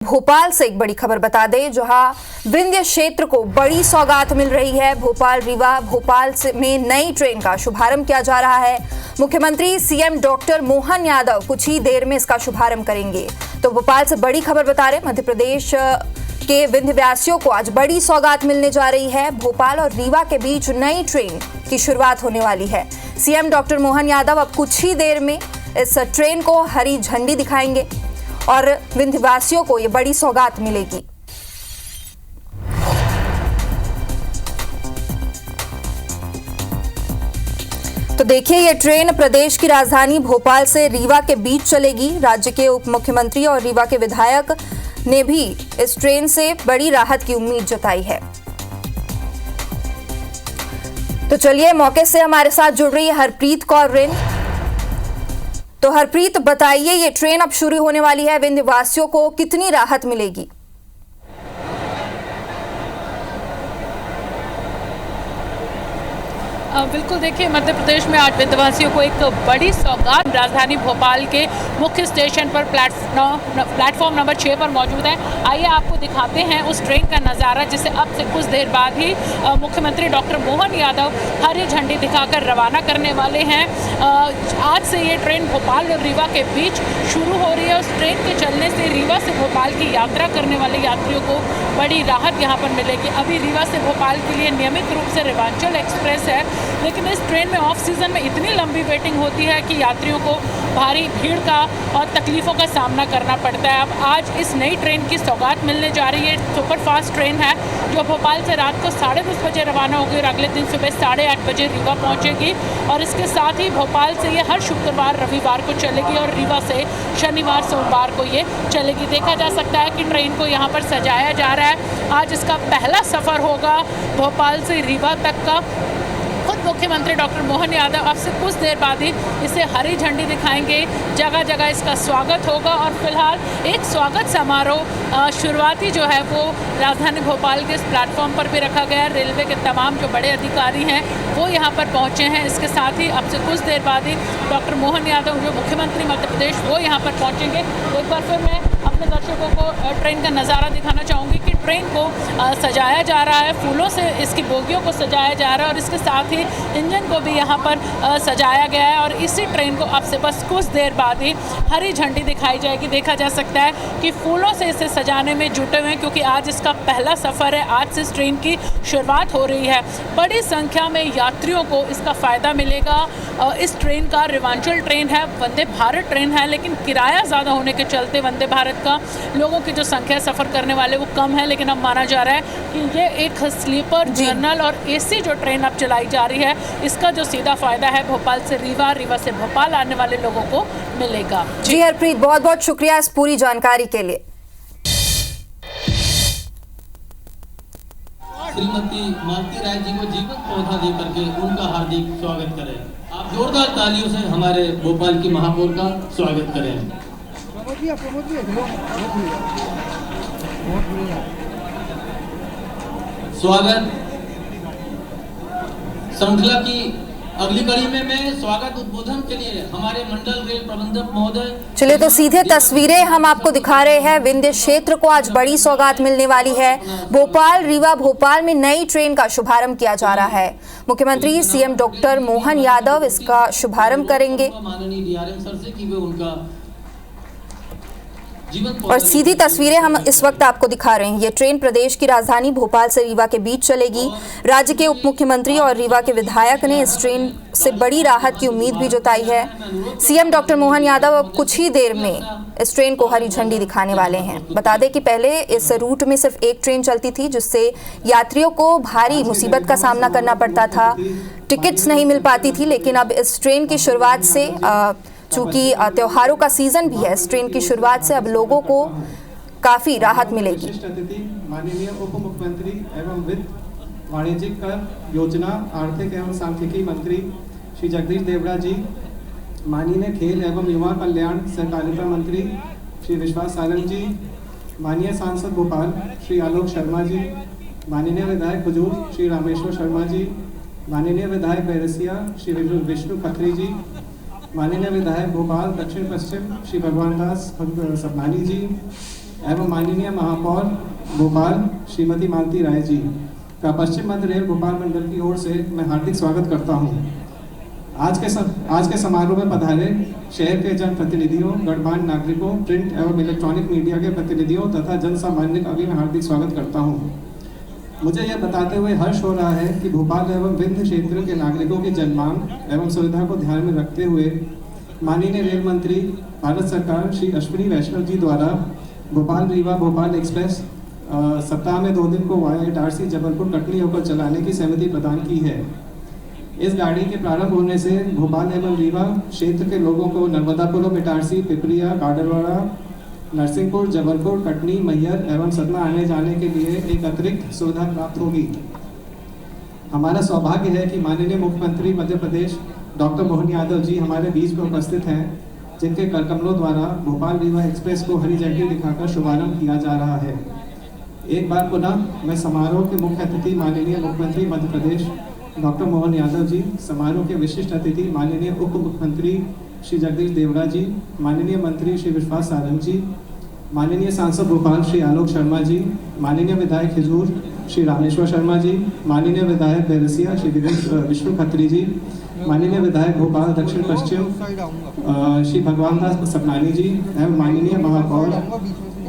भोपाल से एक बड़ी खबर बता दें, जहां विंध्य क्षेत्र को बड़ी सौगात मिल रही है। भोपाल रीवा भोपाल में नई ट्रेन का शुभारंभ किया जा रहा है। मुख्यमंत्री सीएम डॉक्टर मोहन यादव कुछ ही देर में इसका शुभारंभ करेंगे। तो भोपाल से बड़ी खबर बता रहे, मध्य प्रदेश के विंध्यवासियों को आज बड़ी सौगात मिलने जा रही है। भोपाल और रीवा के बीच नई ट्रेन की शुरुआत होने वाली है। सीएम डॉक्टर मोहन यादव अब कुछ ही देर में इस ट्रेन को हरी झंडी दिखाएंगे और विंध्यवासियों को ये बड़ी सौगात मिलेगी। तो देखिए, ये ट्रेन प्रदेश की राजधानी भोपाल से रीवा के बीच चलेगी। राज्य के उप मुख्यमंत्री और रीवा के विधायक ने भी इस ट्रेन से बड़ी राहत की उम्मीद जताई है। तो चलिए, मौके से हमारे साथ जुड़ रही है हरप्रीत कौर रिन। तो हरप्रीत, बताइए, ये ट्रेन अब शुरू होने वाली है, विंध्यवासियों को कितनी राहत मिलेगी? बिल्कुल, देखिए, मध्य प्रदेश में आज विंध्यवासियों को एक बड़ी सौगात राजधानी भोपाल के मुख्य स्टेशन पर प्लेटफॉर्म नंबर 6 पर मौजूद है। आइए आपको दिखाते हैं उस ट्रेन का नज़ारा, जिसे अब से कुछ देर बाद ही मुख्यमंत्री डॉक्टर मोहन यादव हरी झंडी दिखाकर रवाना करने वाले हैं। आज से ये ट्रेन भोपाल और रीवा के बीच शुरू हो रही है। उस ट्रेन के चलने से रीवा से भोपाल की यात्रा करने वाले यात्रियों को बड़ी राहत यहाँ पर मिलेगी। अभी रीवा से भोपाल के लिए नियमित रूप से रेवांचल एक्सप्रेस है, लेकिन इस ट्रेन में ऑफ सीजन में इतनी लंबी वेटिंग होती है कि यात्रियों को भारी भीड़ का और तकलीफ़ों का सामना करना पड़ता है। अब आज इस नई ट्रेन की सौगात मिलने जा रही है। सुपर फास्ट ट्रेन है जो भोपाल से रात को 10:30 बजे रवाना होगी और अगले दिन सुबह 8:30 बजे रीवा पहुंचेगी। और इसके साथ ही भोपाल से ये हर शुक्रवार रविवार को चलेगी और रीवा से शनिवार सोमवार को ये चलेगी। देखा जा सकता है कि ट्रेन को यहाँ पर सजाया जा रहा है। आज इसका पहला सफ़र होगा भोपाल से रीवा तक का। खुद मुख्यमंत्री डॉक्टर मोहन यादव अब से कुछ देर बाद ही इसे हरी झंडी दिखाएंगे। जगह जगह इसका स्वागत होगा और फिलहाल एक स्वागत समारोह शुरुआती जो है वो राजधानी भोपाल के इस प्लेटफॉर्म पर भी रखा गया है। रेलवे के तमाम जो बड़े अधिकारी हैं वो यहाँ पर पहुँचे हैं। इसके साथ ही अब से कुछ देर बाद ही डॉक्टर मोहन यादव जो मुख्यमंत्री मध्य प्रदेश वो यहाँ पर पहुँचेंगे। एक बार फिर मैं अपने दर्शकों को ट्रेन का नज़ारा दिखाना चाहूँगी कि ट्रेन को सजाया जा रहा है, फूलों से इसकी बोगियों को सजाया जा रहा है और इसके साथ ही इंजन को भी यहाँ पर सजाया गया है। और इसी ट्रेन को अब से बस कुछ देर बाद ही हरी झंडी दिखाई जाएगी। देखा जा सकता है कि फूलों से इसे सजाने में जुटे हुए हैं, क्योंकि आज इसका पहला सफ़र है। आज से इस ट्रेन की शुरुआत हो रही है। बड़ी संख्या में यात्रियों को इसका फ़ायदा मिलेगा। इस ट्रेन का रेवांचल ट्रेन है, वंदे भारत ट्रेन है, लेकिन किराया ज़्यादा होने के चलते वंदे भारत का लोगों की जो संख्या सफ़र करने वाले वो कम है। लेकिन अब माना जा रहा है कि ये एक स्लीपर, जनरल और एसी जो ट्रेन अब चलाई जा रही है, इसका जो सीधा फ़ायदा है भोपाल से रीवा, रीवा से भोपाल आने वाले लोगों को मिलेगा। जी हरप्रीत, बहुत बहुत शुक्रिया इस पूरी जानकारी के लिए। श्रीमती मालती राय जी को जीवन पौधा देकर के उनका हार्दिक स्वागत करें। आप जोरदार तालियों से हमारे भोपाल की महापौर का स्वागत करें। स्वागत श्रृंखला की अगली कड़ी में मैं स्वागत उद्बोधन के लिए हमारे मंडल रेल प्रबंधक महोदय। चलिए, तो सीधे तस्वीरें हम आपको दिखा रहे हैं। विंध्य क्षेत्र को आज बड़ी सौगात मिलने वाली है। भोपाल रीवा भोपाल में नई ट्रेन का शुभारंभ किया जा रहा है। मुख्यमंत्री सीएम डॉक्टर मोहन यादव इसका शुभारंभ करेंगे माननीय डीआरएम सर से कि वे उनका और सीधी तस्वीरें हम इस वक्त आपको दिखा रहे हैं। ये ट्रेन प्रदेश की राजधानी भोपाल से रीवा के बीच चलेगी। राज्य के उप मुख्यमंत्री और रीवा के विधायक ने इस ट्रेन से बड़ी राहत की उम्मीद भी जताई है। सीएम डॉक्टर मोहन यादव अब कुछ ही देर में इस ट्रेन को हरी झंडी दिखाने वाले हैं। बता दें कि पहले इस रूट में सिर्फ एक ट्रेन चलती थी, जिससे यात्रियों को भारी मुसीबत का सामना करना पड़ता था, टिकट्स नहीं मिल पाती थी। लेकिन अब इस ट्रेन की शुरुआत से चूंकि त्योहारों का सीजन भी है, इस ट्रेन की शुरुआत से अब लोगों को काफी राहत मिलेगी। माननीय उप मुख्यमंत्री एवं वित्त वाणिज्यिक कर योजना आर्थिक एवं सांख्यिकी मंत्री श्री जगदीश देवड़ा जी, माननीय खेल एवं युवा कल्याण सहकारिता मंत्री श्री विश्वास सालन जी, माननीय सांसद भोपाल श्री आलोक शर्मा जी, माननीय विधायक हुजूर श्री रामेश्वर शर्मा जी, माननीय विधायक बैरसिया श्री विष्णु खत्री जी, माननीय विधायक भोपाल दक्षिण पश्चिम श्री भगवान दास सबनानी जी, एवं माननीय महापौर भोपाल श्रीमती मालती राय जी का पश्चिम मध्य रेल भोपाल मंडल की ओर से मैं हार्दिक स्वागत करता हूं। आज के समारोह में पधारे शहर के जनप्रतिनिधियों, गणमान्य नागरिकों, प्रिंट एवं इलेक्ट्रॉनिक मीडिया के प्रतिनिधियों तथा जन सामान्य का भी मैं हार्दिक स्वागत करता हूं। मुझे यह बताते हुए हर्ष हो रहा है कि भोपाल एवं विंध्य क्षेत्र के नागरिकों की जनमांग एवं सुविधा को ध्यान में रखते हुए माननीय रेल मंत्री भारत सरकार श्री अश्विनी वैष्णव जी द्वारा भोपाल रीवा भोपाल एक्सप्रेस सप्ताह में 2 दिन को वाया इटारसी जबलपुर कटनी होकर चलाने की सहमति प्रदान की है। इस गाड़ी के प्रारंभ होने से भोपाल एवं रीवा क्षेत्र के लोगों को नर्मदापुरम, इटारसी, पिपरिया, गाडरवाड़ा, नरसिंहपुर, जबलपुर, कटनी, मैहर एवं सतना आने जाने के लिए एक अतिरिक्त सुविधा प्राप्त होगी। हमारा सौभाग्य है कि माननीय मुख्यमंत्री मध्य प्रदेश डॉक्टर मोहन यादव जी हमारे बीच में उपस्थित हैं, जिनके करकमलों द्वारा भोपाल रीवा एक्सप्रेस को हरी झंडी दिखाकर शुभारंभ किया जा रहा है। एक बार पुनः मैं समारोह के मुख्य अतिथि माननीय मुख्यमंत्री मध्य प्रदेश डॉक्टर मोहन यादव जी, समारोह के विशिष्ट अतिथि माननीय उप मुख्यमंत्री श्री जगदीश देवड़ा जी, माननीय मंत्री श्री विश्वास सारंग जी, माननीय सांसद भोपाल श्री आलोक शर्मा जी, माननीय विधायक खिजूर श्री रामेश्वर शर्मा जी, माननीय विधायक बैरसिया श्री विष्णु खत्री जी, माननीय विधायक भोपाल दक्षिण पश्चिम श्री भगवान दास सपनानी जी एवं माननीय महापौर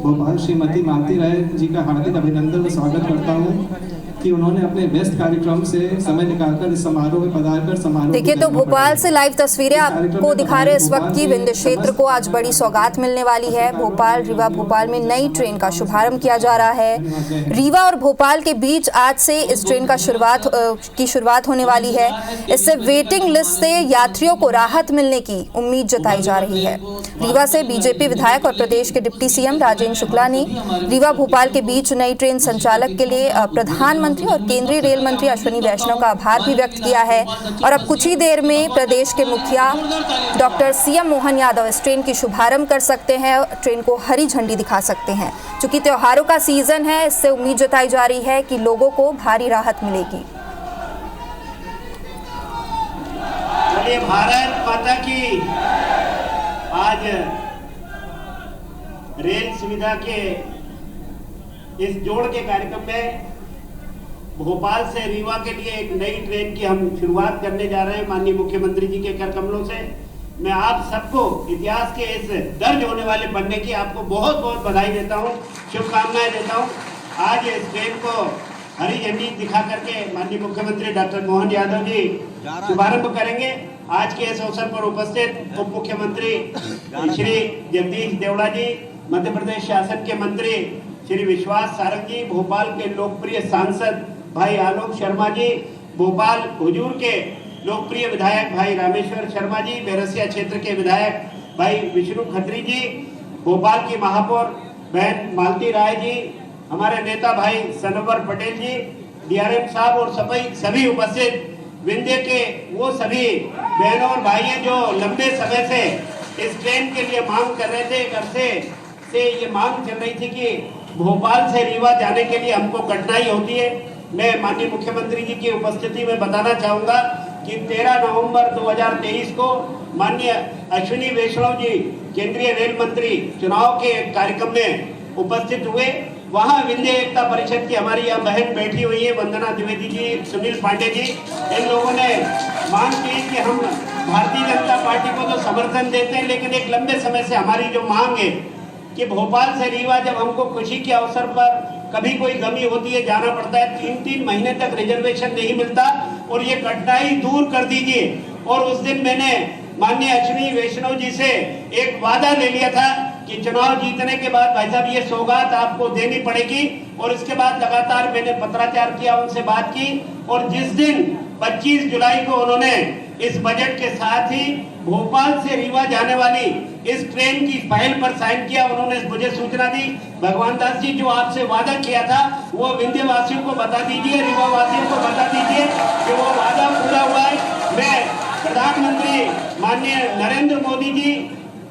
भोपाल श्रीमती मालती राय जी का हार्दिक अभिनंदन व स्वागत करता हूँ कि उन्होंने अपने व्यस्त कार्यक्रम से समय निकालकर इस समारोह में पधारकर समारोह। देखिए तो भोपाल से लाइव तस्वीरें आपको दिखा रहे इस वक्त की विंध्य क्षेत्र को आज बड़ी सौगात मिलने वाली है। भोपाल रीवा भोपाल में नई ट्रेन का शुभारंभ किया जा रहा है। रीवा और भोपाल के बीच आज से इस ट्रेन का शुरुआत होने वाली है। इससे वेटिंग लिस्ट से यात्रियों को राहत मिलने की उम्मीद जताई जा रही है। रीवा से बीजेपी विधायक और प्रदेश के डिप्टी सीएम राजेंद्र शुक्ला ने रीवा भोपाल के बीच नई ट्रेन संचालक के लिए प्रधानमंत्री और केंद्रीय रेल मंत्री अश्विनी वैष्णव का आभार भी व्यक्त किया है। और अब कुछ ही देर में प्रदेश के मुखिया डॉक्टर सीएम मोहन यादव इस ट्रेन की शुभारंभ कर सकते हैं, ट्रेन को हरी झंडी दिखा सकते हैं। चूंकि त्योहारों का सीजन है, इससे उम्मीद जताई जा रही है कि लोगों को भारी राहत मिलेगी। भारत माता की आज रेल सुविधा के इस जोड़ के कार्यक्रम में भोपाल से रीवा के लिए एक नई ट्रेन की हम शुरुआत करने जा रहे हैं माननीय मुख्यमंत्री जी के कर कमलों से। मैं आप सबको इतिहास के इस दर्ज होने वाले बनने की आपको बहुत बहुत बधाई देता हूं, शुभकामनाएं देता हूं। आज इस ट्रेन को हरी झंडी दिखा करके माननीय मुख्यमंत्री डॉक्टर मोहन यादव जी शुभारंभ करेंगे। आज के इस अवसर पर उपस्थित उप मुख्यमंत्री श्री जगदीश देवड़ा जी, मध्य प्रदेश शासन के मंत्री श्री विश्वास सारंग जी, भोपाल के लोकप्रिय सांसद भाई आलोक शर्मा जी, भोपाल हुजूर के लोकप्रिय विधायक भाई रामेश्वर शर्मा जी, बैरसिया क्षेत्र के विधायक भाई विष्णु खत्री जी, भोपाल की महापौर बहन मालती राय जी, हमारे नेता भाई सनवर पटेल जी, डीआरएम साहब और सभी उपस्थित विंध्य के वो सभी बहनों और भाइयों जो लंबे समय से इस ट्रेन के लिए मांग कर रहे थे। अरसे से ये मांग चल रही थी कि भोपाल से रीवा जाने के लिए हमको कठिनाई होती है। मैं माननीय मुख्यमंत्री जी की उपस्थिति में बताना चाहूंगा कि 13 नवंबर 2023 को माननीय अश्विनी वैष्णव जी केंद्रीय रेल मंत्री चुनाव के कार्यक्रम में उपस्थित हुए। वहां विंध्य एकता परिषद की हमारी यहाँ बहन बैठी हुई है, वंदना द्विवेदी जी, सुनील पांडे जी, इन लोगों ने मांग की कि हम भारतीय जनता पार्टी को तो समर्थन देते हैं, लेकिन एक लंबे समय से हमारी जो मांग है कि भोपाल से रीवा जब हमको खुशी के अवसर पर कभी कोई कमी होती है, जाना पड़ता है, 3-3 महीने तक रिजर्वेशन नहीं मिलता और ये कठिनाई दूर कर दीजिए। और उस दिन मैंने माननीय अश्विनी वैष्णव जी से एक वादा ले लिया था कि चुनाव जीतने के बाद भाई साहब ये सौगात आपको देनी पड़ेगी। और इसके बाद लगातार मैंने पत्राचार किया, उनसे बात की, और जिस दिन 25 जुलाई को उन्होंने इस बजट के साथ ही भोपाल से रीवा जाने वाली इस ट्रेन की फाइल पर साइन किया, उन्होंने मुझे सूचना दी। भगवान दास जी, जो आपसे वादा किया था वो विंध्य वासियों को बता दीजिए, रीवा वासियों को बता दीजिए कि वो वादा पूरा हुआ है। मैं प्रधानमंत्री माननीय नरेंद्र मोदी जी,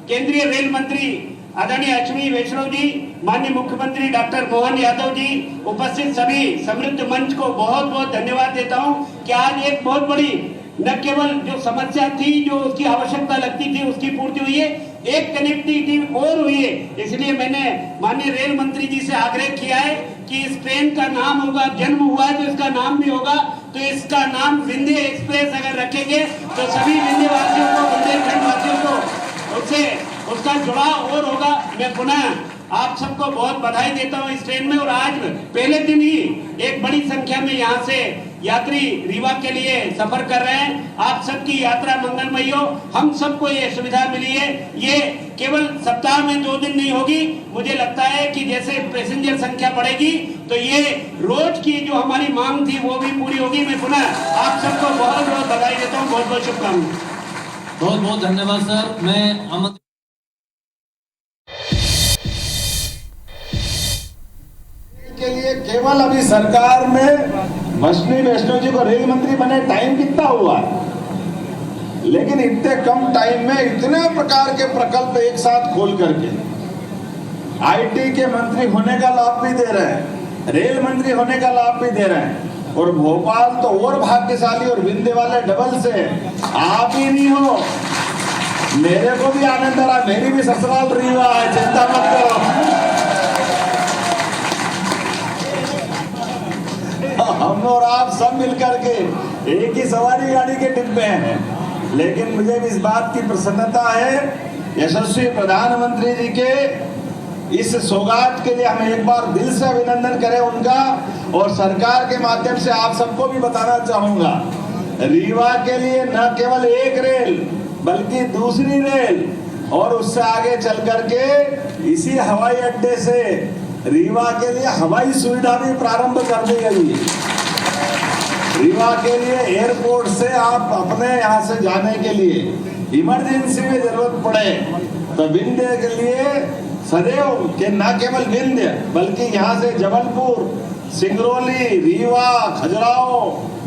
केंद्रीय रेल मंत्री आदरणीय अश्विनी वैष्णव जी, माननीय मुख्यमंत्री डॉक्टर मोहन यादव जी, उपस्थित सभी समृद्ध मंच को बहुत बहुत धन्यवाद देता हूं कि आज एक बहुत बड़ी न केवल जो समस्या थी, जो उसकी आवश्यकता लगती थी, उसकी पूर्ति हुई है। एक कनेक्टिविटी और हुई है। इसलिए मैंने माननीय रेल मंत्री जी से आग्रह किया है कि इस ट्रेन का नाम होगा, जन्म हुआ है तो इसका नाम भी होगा, तो इसका नाम विंध्य एक्सप्रेस अगर रखेंगे तो सभी विंध्यवासियों को, बुंदेलखंड वासियों को उससे उसका जुड़ाव और होगा। मैं पुनः आप सबको बहुत बधाई देता हूं इस ट्रेन में। और आज पहले दिन ही एक बड़ी संख्या में यहाँ से यात्री रीवा के लिए सफर कर रहे हैं। आप सबकी यात्रा मंगलमयी हो, हम सबको ये सुविधा मिली है। ये केवल सप्ताह में 2 दिन नहीं होगी, मुझे लगता है कि जैसे पैसेंजर संख्या बढ़ेगी तो ये रोज की जो हमारी मांग थी वो भी पूरी होगी। मैं पुनः आप सबको बहुत बहुत बधाई देता हूँ, बहुत बहुत शुभकामनाएं। बहुत बहुत धन्यवाद सर। मैं अमन के लिए केवल अभी सरकार में अश्विनी वैष्णव जी को रेल मंत्री बने टाइम कितना हुआ है, लेकिन इतने कम टाइम में इतने प्रकार के प्रकल्प एक साथ खोल करके आईटी के मंत्री होने का लाभ भी दे रहे हैं, रेल मंत्री होने का लाभ भी दे रहे हैं। और भोपाल तो और भाग्यशाली और विंध्य वाले डबल से आप ही नहीं हो, मेरे को भी आनंद आ रहा, मेरी भी ससुराल रीवा है, चिंता मत करो। हम और आप सब मिलकर के एक ही सवारी गाड़ी के डिब्बे हैं। लेकिन मुझे भी इस बात की प्रसन्नता है, यशस्वी प्रधानमंत्री जी के इस सौगात के लिए हम एक बार दिल से अभिनंदन करें उनका। और सरकार के माध्यम से आप सबको भी बताना चाहूंगा, रीवा के लिए न केवल एक रेल बल्कि दूसरी रेल और उससे आगे चल करके इसी हवाई अड्डे से रीवा के लिए हवाई सुविधा भी प्रारंभ कर दी गई है। रीवा के लिए एयरपोर्ट से आप अपने यहाँ से जाने के लिए इमरजेंसी में जरूरत पड़े तो विंध्य के लिए सदैव के न केवल विंध्य बल्कि यहाँ से जबलपुर, सिंगरौली, रीवा, खजुराहो,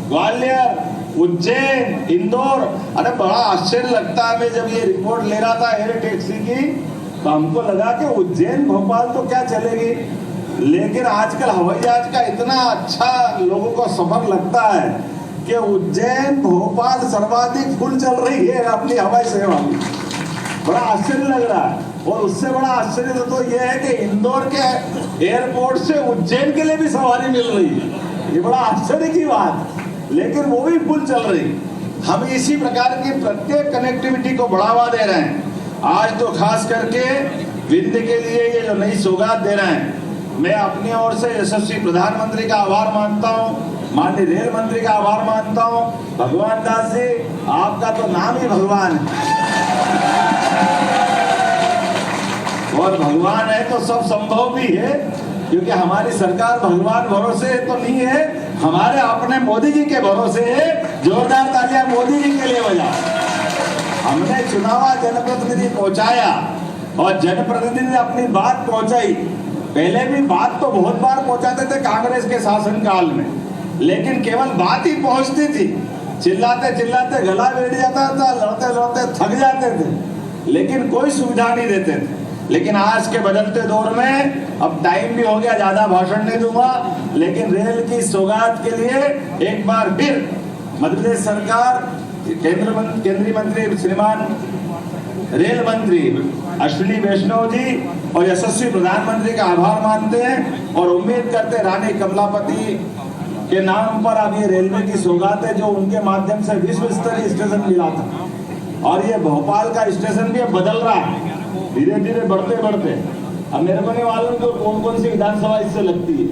ग्वालियर, उज्जैन, इंदौर। अरे बड़ा आश्चर्य लगता है, मैं जब ये रिपोर्ट ले रहा था एयर टैक्सी की तो हमको लगा कि उज्जैन भोपाल तो क्या चलेगी, लेकिन आजकल हवाई जहाज का इतना अच्छा लोगों को सफर लगता है कि उज्जैन भोपाल सर्वाधिक फुल चल रही है अपनी हवाई सेवा में। बड़ा आश्चर्य लग रहा है। और उससे बड़ा आश्चर्य तो यह है कि इंदौर के एयरपोर्ट से उज्जैन के लिए भी सवारी मिल रही है, ये बड़ा आश्चर्य की बात, लेकिन वो भी फुल चल रही। हम इसी प्रकार की प्रत्येक कनेक्टिविटी को बढ़ावा दे रहे हैं। आज तो खास करके विंध्य के लिए ये जो नई सौगात दे रहे हैं, मैं अपनी ओर से यशस्वी प्रधानमंत्री का आभार मानता हूँ, माननीय रेल मंत्री का आभार मानता हूँ। भगवान दास जी, आपका तो नाम ही भगवान है और भगवान है तो सब संभव भी है, क्योंकि हमारी सरकार भगवान भरोसे तो नहीं है, हमारे अपने मोदी जी के भरोसे है। जोरदार तालियां मोदी जी के लिए बजा। हमने चुनावा जनप्रतिनिधि पहुंचाया और जनप्रतिनिधि ने अपनी बात पहुंचाई। पहले भी बात तो बहुत बार पहुंचाते थे कांग्रेस के शासनकाल में, लेकिन केवल बात ही पहुंचती थी, चिल्लाते चिल्लाते गला बैठ जाता था, लड़ते लड़ते थक जाते थे, लेकिन कोई सुविधा नहीं देते थे। लेकिन आज के बदलते दौर में अब टाइम भी हो गया, ज्यादा भाषण नहीं दूंगा, लेकिन रेल की सौगात के लिए एक बार फिर मध्य प्रदेश सरकार, केंद्रीय मंत्री श्रीमान रेल मंत्री अश्विनी वैष्णव जी और यशस्वी प्रधानमंत्री का आभार मानते हैं और उम्मीद करते रानी कमलापति के नाम पर अब ये रेलवे की सौगात है, जो उनके माध्यम से विश्व स्तरीय स्टेशन मिला था। और ये भोपाल का स्टेशन भी बदल रहा है धीरे धीरे बढ़ते बढ़ते। अब मेरे को नहीं मालूम कि कौन कौन सी विधानसभा इससे लगती है।